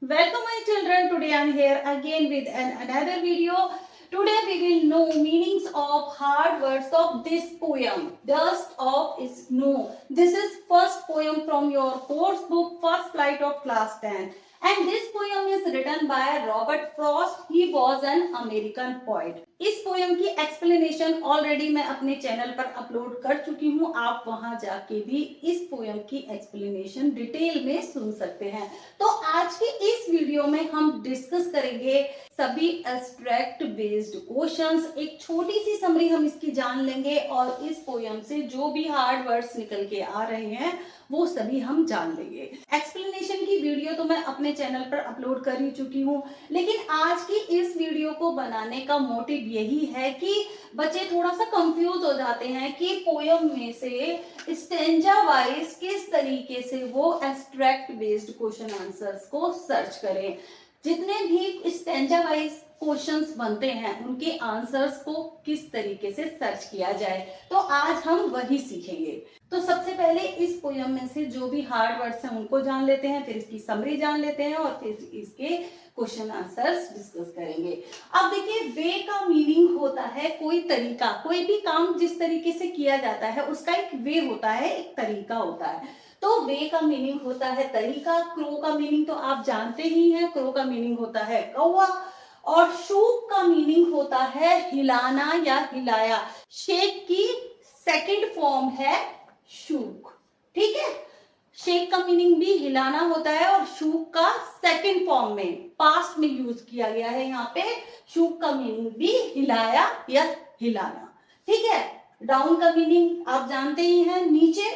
Welcome my children. Today I am here again with another video. Today we will know meanings of hard words of this poem. Dust of Snow. This is first poem from your course book First Flight of Class 10. And this poem is written by Robert Frost. He was an American poet. इस poem की explanation already मैं अपने channel पर upload कर चुकी हूँ. आप वहां जाके भी इस पोयम की एक्सप्लेनेशन डिटेल में सुन सकते हैं. तो आज के इस वीडियो में हम डिस्कस करेंगे सभी एब्स्ट्रैक्ट बेस्ड क्वेश्चंस. एक छोटी सी समरी हम इसकी जान लेंगे और इस पोयम से जो भी हार्ड वर्ड्स निकल के आ रहे हैं वो सभी हम जान लेंगे. एक्सप्लेनेशन की वीडियो तो मैं अपने चैनल पर अपलोड कर ही चुकी हूँ, लेकिन आज की इस वीडियो को बनाने का मोटिव यही है कि बच्चे थोड़ा सा कंफ्यूज हो जाते हैं कि पोयम में से स्टेंजा वाइज किस तरीके से वो एब्स्ट्रैक्ट बेस्ड क्वेश्चन आंसर्स को सर्च करें. जितने भी स्टेंजा वाइज क्वेश्चंस बनते हैं उनके आंसर्स को किस तरीके से सर्च किया जाए, तो आज हम वही सीखेंगे. तो सबसे पहले इस पोयम में से जो भी हार्ड वर्ड्स हैं उनको जान लेते हैं, फिर इसकी समरी जान लेते हैं और फिर इसके क्वेश्चन आंसर्स डिस्कस करेंगे. अब देखिए, वे का मीनिंग होता है कोई तरीका. कोई भी काम जिस तरीके से किया जाता है उसका एक वे होता है, एक तरीका होता है. तो वे का मीनिंग होता है तरीका. क्रो का मीनिंग तो आप जानते ही हैं. क्रो का मीनिंग होता है कौवा. और शूक का मीनिंग होता है हिलाना या हिलाया. शेक की सेकंड फॉर्म है शूक. ठीक है, शेक का मीनिंग भी हिलाना होता है और शूक का सेकंड फॉर्म में पास्ट में यूज किया गया है. यहाँ पे शूक का मीनिंग भी हिलाया या हिलाना. ठीक है, डाउन का मीनिंग आप जानते ही हैं, नीचे.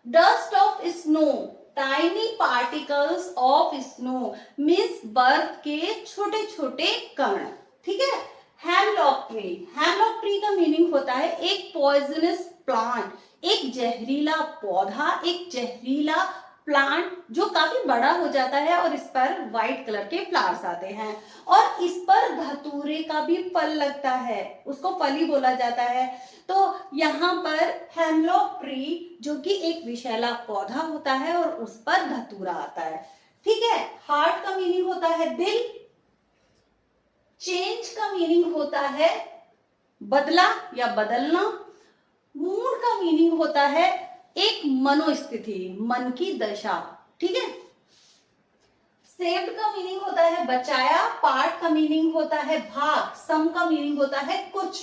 Dust of snow, tiny particles of snow means बर्फ के छोटे छोटे कण. ठीक है. हेमलॉक ट्री, हेमलॉक ट्री का मीनिंग होता है एक पॉइजनस प्लांट, एक जहरीला पौधा, एक जहरीला प्लांट जो काफी बड़ा हो जाता है और इस पर व्हाइट कलर के फ्लावर्स आते हैं और इस पर धतूरे का भी फल लगता है, उसको फली बोला जाता है. तो यहाँ पर हेमलॉक ट्री जो कि एक विषैला पौधा होता है और उस पर धतूरा आता है. ठीक है. हार्ट का मीनिंग होता है दिल. चेंज का मीनिंग होता है बदला या बदलना. मूड का मीनिंग होता है एक मनोस्थिति, मन की दशा. ठीक है. सेव्ड का मीनिंग होता है बचाया. पार्ट का मीनिंग होता है भाग. सम का मीनिंग होता है कुछ.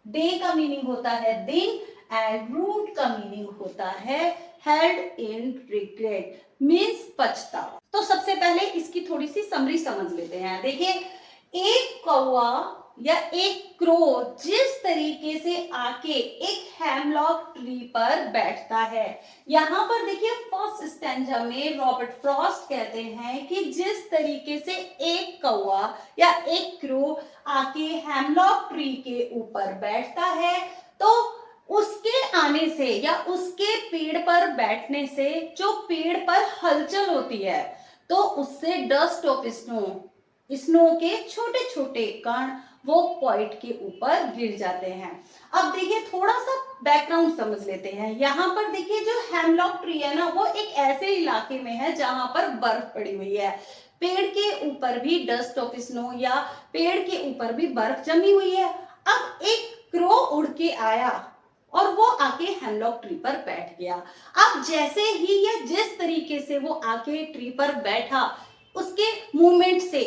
डे का मीनिंग होता है दिन. एंड रूट का मीनिंग होता है हेल्ड इन रिग्रेट, मीन्स पछतावा. तो सबसे पहले इसकी थोड़ी सी समरी समझ लेते हैं. देखिए, एक कौवा या एक क्रो जिस तरीके से आके एक हेमलॉक ट्री पर बैठता है. यहां पर देखिए फर्स्ट स्टैंजा में रॉबर्ट फ्रॉस्ट कहते हैं कि जिस तरीके से एक कौवा या एक क्रो आके हेमलॉक ट्री के ऊपर बैठता है, तो उसके आने से या उसके पेड़ पर बैठने से जो पेड़ पर हलचल होती है तो उससे डस्ट ऑफ स्नो, स्नो के छोटे छोटे कण वो पॉइंट के ऊपर गिर जाते हैं. अब देखिए थोड़ा सा बैकग्राउंड समझ लेते हैं. यहाँ पर देखिए जो हेमलॉक ट्री है ना, वो एक ऐसे इलाके में है जहां पर बर्फ पड़ी हुई है. पेड़ के ऊपर भी डस्ट ऑफ स्नो या पेड़ के ऊपर भी बर्फ जमी हुई है. अब एक क्रो उड़ के आया और वो आके हेमलॉक ट्री पर बैठ गया. अब जैसे ही या जिस तरीके से वो आके ट्री पर बैठा, उसके मूवमेंट से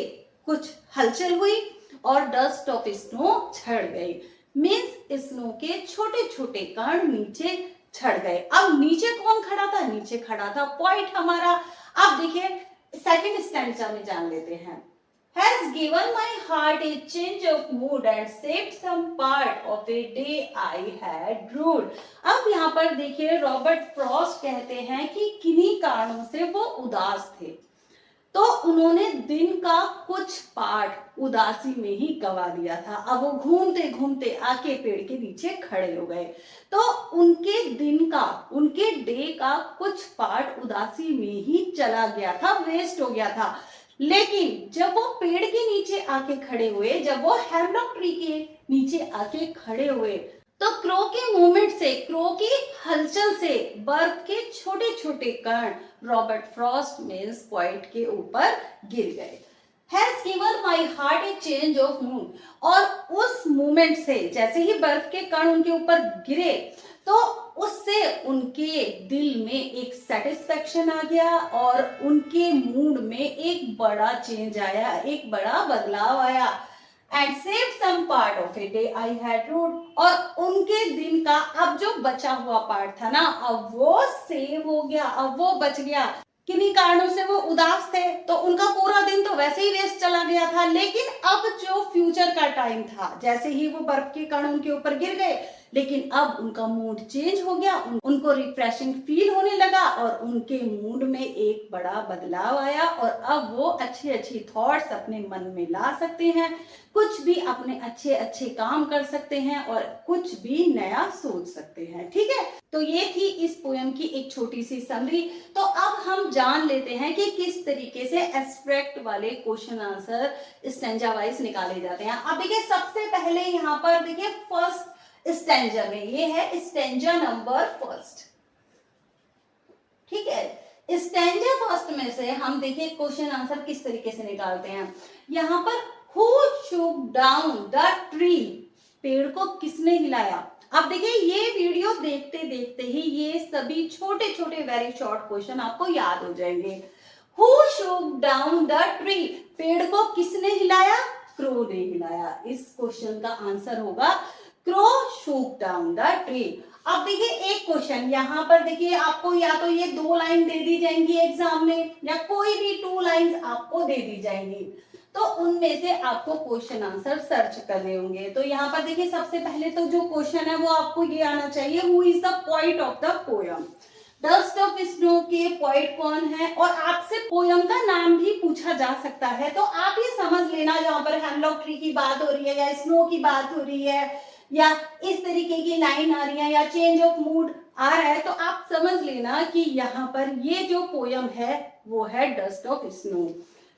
कुछ हलचल हुई और डस्ट ऑफ स्नो झड़ गई. मीन्स स्नो के छोटे छोटे कण नीचे झड़ गए. अब नीचे कौन खड़ा था? नीचे खड़ा था पॉइंट हमारा. अब देखिए सेकंड स्टैंजा में जान लेते हैं. Has given my heart a change of mood and saved some part of a day I had ruled. अब यहाँ पर देखिए रॉबर्ट फ्रॉस्ट कहते हैं कि किन्हीं कारणों से वो उदास थे, तो उन्होंने दिन का कुछ पार्ट उदासी में ही गवा दिया था. अब वो घूमते घूमते आके पेड़ के नीचे खड़े हो गए, तो उनके दिन का, उनके डे का कुछ पार्ट उदासी में ही चला गया था, वेस्ट हो गया था. लेकिन जब वो पेड़ के नीचे आके खड़े हुए, जब वो हेमलॉक ट्री के नीचे आके खड़े हुए, तो क्रो के मूवमेंट से, क्रो की हलचल से बर्फ के छोटे छोटे कण रॉबर्ट फ्रॉस्ट मीन्स पॉइंट के ऊपर गिर गए। Has given my heart a change of mood, और उस मूवमेंट से, जैसे ही बर्फ के कण उनके ऊपर गिरे तो उससे उनके दिल में एक सेटिस्फेक्शन आ गया और उनके मूड में एक बड़ा चेंज आया, एक बड़ा बदलाव आया। And saved some part of a day I had wrote, और उनके दिन का अब जो बचा हुआ पार्ट था ना, अब वो सेव हो गया, अब वो बच गया। किन्हीं कारणों से वो उदास थे तो उनका पूरा दिन तो वैसे ही वेस्ट चला गया था, लेकिन अब जो फ्यूचर का टाइम था, जैसे ही वो बर्फ के कण उनके ऊपर गिर गए, लेकिन अब उनका मूड चेंज हो गया, उनको रिफ्रेशिंग फील होने लगा और उनके मूड में एक बड़ा बदलाव आया और अब वो अच्छी अच्छी थॉट्स अपने मन में ला सकते हैं, कुछ भी अपने अच्छे अच्छे काम कर सकते हैं और कुछ भी नया सोच सकते हैं। ठीक है, तो ये थी इस पोयम की एक छोटी सी समरी। तो अब हम जान लेते हैं कि किस तरीके से एब्स्ट्रैक्ट वाले क्वेश्चन आंसर स्टैंजा वाइज निकाले जाते हैं। अब देखिए, सबसे पहले यहाँ पर देखिए फर्स्ट स्टैंजा में, ये है स्टैंजा नंबर फर्स्ट। ठीक है, स्टैंजा फर्स्ट में से हम देखिए क्वेश्चन आंसर किस तरीके से निकालते हैं। यहाँ पर who shook down the tree, पेड़ को किसने हिलाया। अब देखिए, ये वीडियो देखते देखते ही ये सभी छोटे छोटे वेरी शॉर्ट क्वेश्चन आपको याद हो जाएंगे। Who shook down the tree, पेड़ को किसने हिलाया, क्रो ने हिलाया। इस क्वेश्चन का आंसर होगा crow shook down the tree। अब देखिए एक क्वेश्चन यहाँ पर देखिए, आपको या तो ये 2 लाइन दे दी जाएंगी एग्जाम में, या कोई भी 2 लाइंस आपको दे दी जाएंगी, तो उनमें से आपको क्वेश्चन आंसर सर्च करने होंगे। तो यहाँ पर देखिए, सबसे पहले तो जो क्वेश्चन है वो आपको ये आना चाहिए, who is the poet of the poem. Dust of snow के पोएट कौन है, और आपसे पोयम का नाम भी पूछा जा सकता है। तो आप ये समझ लेना, यहाँ पर हेमलॉक ट्री की बात हो रही है या स्नो की बात हो रही है या इस तरीके की लाइन आ रही है या चेंज ऑफ मूड आ रहा है, तो आप समझ लेना कि यहाँ पर ये जो पोयम है वो है डस्ट ऑफ स्नो।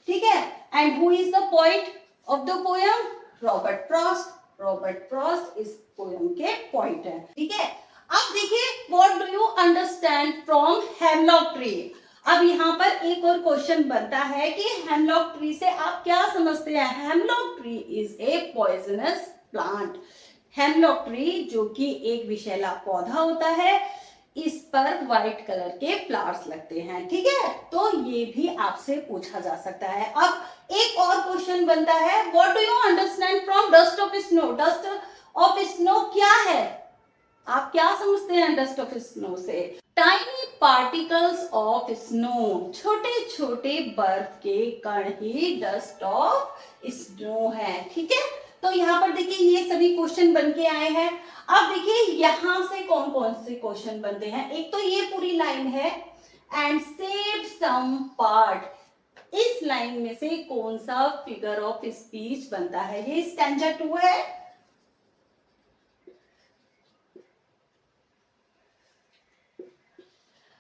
ठीक है, and who is the poet of the poem, Robert Frost. Robert Frost इस पोयम के पोएट है। ठीक है, अब देखिए, what do you understand from hemlock tree. अब यहाँ पर एक और क्वेश्चन बनता है कि हेमलॉक ट्री से आप क्या समझते हैं। Hemlock tree is a poisonous plant. Hemlock tree जो कि एक विषैला पौधा होता है, इस पर व्हाइट कलर के फ्लावर्स लगते हैं। ठीक है, तो ये भी आपसे पूछा जा सकता है। अब एक और क्वेश्चन बनता है, what do you understand from dust of snow. Dust of snow क्या है, आप क्या समझते हैं डस्ट ऑफ स्नो से। टाइनी पार्टिकल्स ऑफ स्नो, छोटे छोटे बर्फ के कण ही डस्ट ऑफ स्नो है। ठीक है, तो यहाँ पर देखिए ये सभी क्वेश्चन बन के आए हैं। अब देखिए यहाँ से कौन कौन से क्वेश्चन बनते हैं। एक तो ये पूरी लाइन है, एंड सेव सम पार्ट। इस लाइन में से कौन सा फिगर ऑफ स्पीच बनता है, ये स्टैंजा 2 है।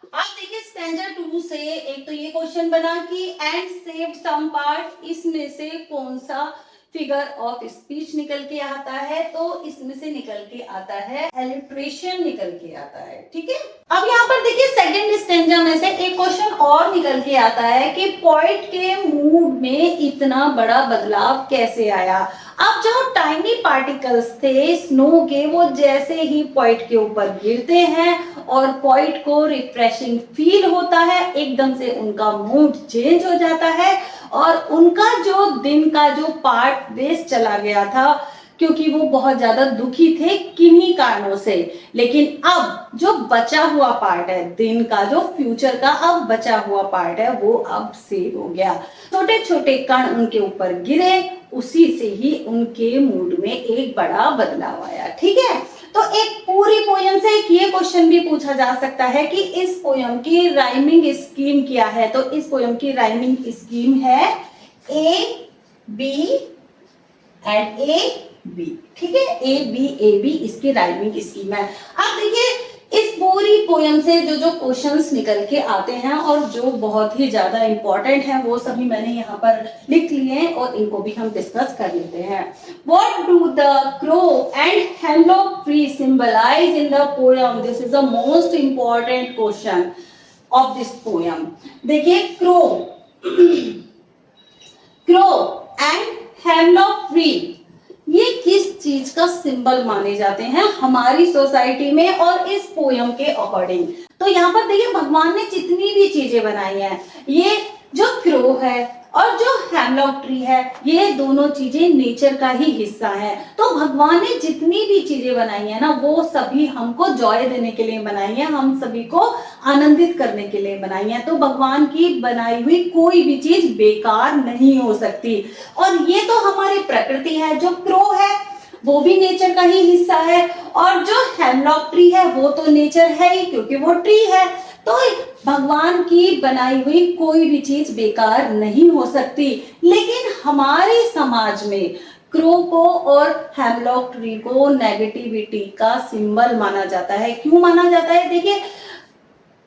अब देखिए स्टैंजा 2 से एक तो ये क्वेश्चन बना कि एंड सेव सम पार्ट, इसमें से कौन सा फिगर ऑफ स्पीच निकल के आता है, तो इसमें से निकल के आता है एलिट्रेशन निकल के आता है। ठीक है, अब यहाँ पर देखिए सेकंड स्टैंजा में से एक क्वेश्चन और निकल के आता है कि पोएट के मूड में इतना बड़ा बदलाव कैसे आया। अब जो टाइनी पार्टिकल्स थे स्नो के, वो जैसे ही पोएट के ऊपर गिरते हैं और पोएट को रिफ्रेशिंग फील होता है, एकदम से उनका मूड चेंज हो जाता है और उनका जो दिन का जो पार्ट वेस्ट चला गया था, क्योंकि वो बहुत ज्यादा दुखी थे किन्हीं कारणों से, लेकिन अब जो बचा हुआ पार्ट है दिन का, जो फ्यूचर का अब बचा हुआ पार्ट है, वो अब सेव हो गया। छोटे छोटे कण उनके ऊपर गिरे, उसी से ही उनके मूड में एक बड़ा बदलाव आया। ठीक है, तो एक पूरी पोयम से एक ये क्वेश्चन भी पूछा जा सकता है कि इस पोयम की राइमिंग स्कीम क्या है। तो इस पोयम की राइमिंग स्कीम है A B and A B. ठीक है, ए बी इसकी राइमिंग स्कीम है। अब देखिए इस पूरी पोयम से जो जो क्वेश्चंस निकल के आते हैं और जो बहुत ही ज्यादा इंपॉर्टेंट हैं वो सभी मैंने यहाँ पर लिख लिए हैं और इनको भी हम डिस्कस कर लेते हैं। What do the crow and hemlock tree symbolize in the poem? This is the most important question of this poem. देखिए crow and hemlock tree ये किस चीज का सिंबल माने जाते हैं हमारी सोसाइटी में और इस पोयम के अकॉर्डिंग। तो यहाँ पर देखिए भगवान ने जितनी भी चीजें बनाई हैं, ये जो क्रो है और जो हेमलॉक ट्री है, ये दोनों चीजें नेचर का ही हिस्सा है। तो भगवान ने जितनी भी चीजें बनाई है ना, वो सभी हमको जॉय देने के लिए बनाई है, हम सभी को आनंदित करने के लिए बनाई है। तो भगवान की बनाई हुई कोई भी चीज बेकार नहीं हो सकती। और ये तो हमारी प्रकृति है, जो क्रो है वो भी नेचर का ही हिस्सा है और जो हेमलॉक ट्री है वो तो नेचर है ही, क्योंकि वो ट्री है। तो भगवान की बनाई हुई कोई भी चीज बेकार नहीं हो सकती। लेकिन हमारे समाज में क्रो को और हेमलॉक ट्री को नेगेटिविटी का सिंबल माना जाता है। क्यों माना जाता है? देखिए,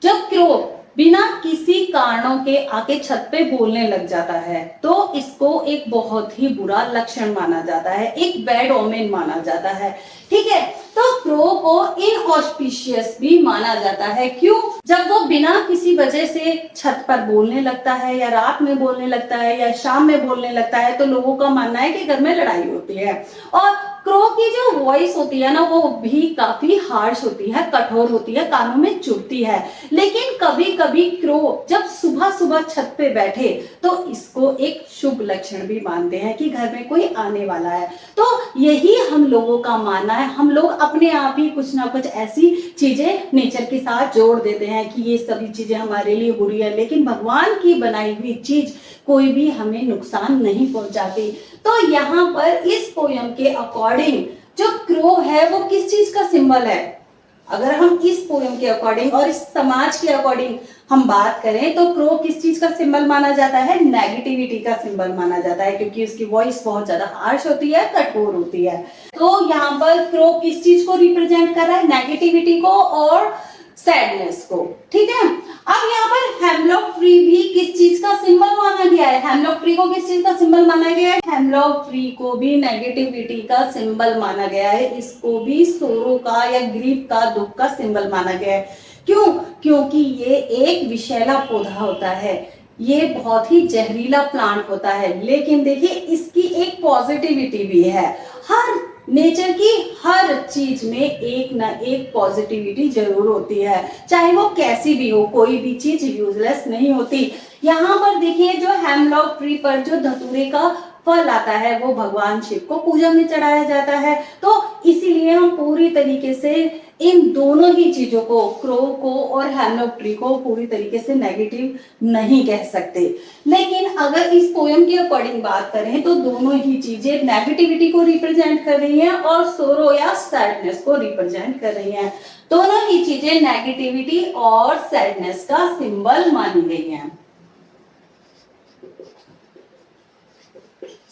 जब क्रो बिना किसी कारणों के आके छत पे बोलने लग जाता है तो इसको एक बहुत ही बुरा लक्षण माना जाता है, एक बैड ओमेन माना जाता है। ठीक है, तो क्रो को इनऑस्पिशियस भी माना जाता है। क्यों? जब वो बिना किसी वजह से छत पर बोलने लगता है या रात में बोलने लगता है या शाम में बोलने लगता है तो लोगों का मानना है कि घर में लड़ाई होती है। और क्रो की जो वॉइस होती है ना, वो भी काफी हार्श होती है, कठोर होती है, कानों में चुभती है। लेकिन कभी कभी क्रो जब सुबह सुबह छत पे बैठे तो इसको एक शुभ लक्षण भी मानते हैं कि घर में कोई आने वाला है। तो यही हम लोगों का मानना है। हम लोग अपने आप ही कुछ ना कुछ ऐसी चीजें नेचर के साथ जोड़ देते हैं कि ये सभी चीजें हमारे लिए बुरी है, लेकिन भगवान की बनाई हुई चीज कोई भी हमें नुकसान नहीं पहुंचाती। तो यहाँ पर इस पोयम के अकॉर्डिंग जो क्रो है वो किस चीज का सिंबल है? अगर हम इस पोयम के अकॉर्डिंग और इस समाज के अकॉर्डिंग हम बात करें तो क्रो किस चीज का सिंबल माना जाता है? नेगेटिविटी का सिंबल माना जाता है, क्योंकि उसकी वॉइस बहुत ज्यादा हार्श होती है, कठोर होती है। तो यहाँ पर क्रो किस चीज को रिप्रेजेंट कर रहा है? नेगेटिविटी को और सैडनेस को। ठीक है, अब यहाँ पर हेमलॉक ट्री भी किस चीज का सिंबल माना गया है? हेमलॉक ट्री को किस चीज का सिंबल माना गया है? हेमलॉक ट्री को भी नेगेटिविटी का सिंबल माना गया है। इसको भी सोरो का या ग्रीफ का, दुख का सिंबल माना गया है। क्यों? क्योंकि ये एक विषैला पौधा होता है, ये बहुत ही जहरीला प्लांट होता है। लेकिन देखिए, इसकी एक पॉजिटिविटी भी है। हर नेचर की हर चीज में एक ना एक पॉजिटिविटी जरूर होती है, चाहे वो कैसी भी हो, कोई भी चीज यूजलेस नहीं होती। यहाँ पर देखिए, जो हेमलॉक ट्री पर जो धतूरे का फल आता है वो भगवान शिव को पूजा में चढ़ाया जाता है। तो इसीलिए हम पूरी तरीके से इन दोनों ही चीजों को, क्रो को और हेमलॉक ट्री को, पूरी तरीके से नेगेटिव नहीं कह सकते। लेकिन अगर इस पोयम के अकॉर्डिंग बात करें तो दोनों ही चीजें नेगेटिविटी को रिप्रेजेंट कर रही हैं और सोरो या सैडनेस को रिप्रेजेंट कर रही हैं। दोनों ही चीजें नेगेटिविटी और सैडनेस का सिंबल मानी गई हैं।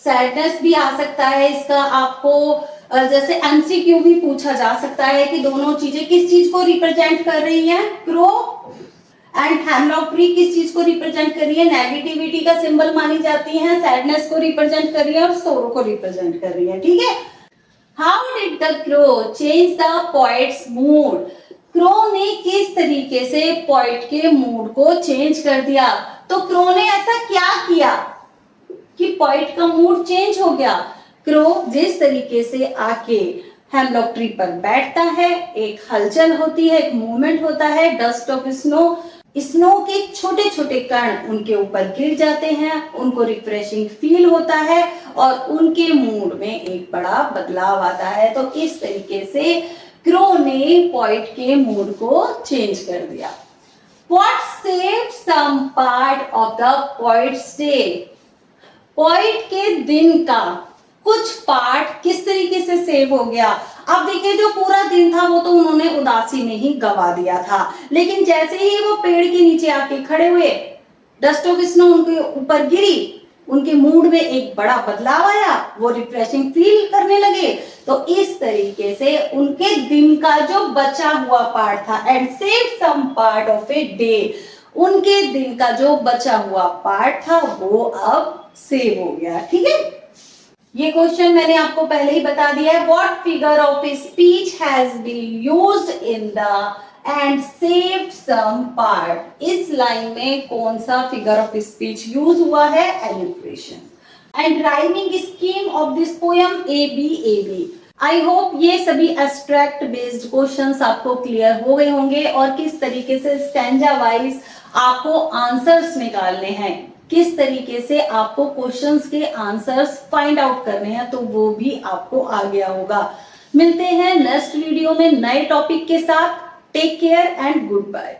सैडनेस भी आ सकता है इसका, आपको जैसे एमसीक्यू भी पूछा जा सकता है कि दोनों चीजें किस चीज को रिप्रेजेंट कर रही हैं? क्रो एंड हेमलॉक ट्री किस चीज को रिप्रेजेंट कर रही है? नेगेटिविटी का सिंबल मानी जाती है, सैडनेस को रिप्रेजेंट कर रही है और सोरो को रिप्रेजेंट कर रही है। ठीक है, how did the crow change the poets mood? Crow ने किस तरीके से पोएट के मूड को चेंज कर दिया? तो क्रो ने ऐसा क्या किया कि पोएट का मूड चेंज हो गया? क्रो जिस तरीके से आके हेमलॉक ट्री पर बैठता है, एक हलचल होती है, एक मूवमेंट होता है, डस्ट ऑफ स्नो के छोटे छोटे कण उनके ऊपर गिर जाते हैं, उनको रिफ्रेशिंग फील होता है और उनके मूड में एक बड़ा बदलाव आता है। तो इस तरीके से क्रो ने पोएट के मूड को चेंज कर दिया। What saved some part of the poet's day? Poet के दिन का कुछ पार्ट किस तरीके से सेव हो गया? अब देखिए, जो पूरा दिन था वो तो उन्होंने उदासी में ही गवा दिया था, लेकिन जैसे ही वो पेड़ के नीचे आके खड़े हुए, डस्ट ऑफ स्नो उनके ऊपर गिरी, उनके मूड में एक बड़ा बदलाव आया, वो रिफ्रेशिंग फील करने लगे। तो इस तरीके से उनके दिन का जो बचा हुआ पार्ट था, and save some part of a day, उनके दिन का जो बचा हुआ पार्ट था वो अब सेव हो गया। ठीक है, ये क्वेश्चन मैंने आपको पहले ही बता दिया है। What figure of speech has been used in the end saved some part, इस लाइन में कौन सा फिगर ऑफ स्पीच यूज हुआ है? Alliteration. And rhyming scheme of this poem A B. I hope ये सभी एब्स्ट्रैक्ट बेस्ड क्वेश्चंस आपको clear हो गए होंगे और किस तरीके से स्टैंजा वाइज आपको आंसर्स निकालने हैं, किस तरीके से आपको क्वेश्चंस के आंसर्स फाइंड आउट करने हैं, तो वो भी आपको आ गया होगा। मिलते हैं नेक्स्ट वीडियो में नए टॉपिक के साथ। Take care and good bye.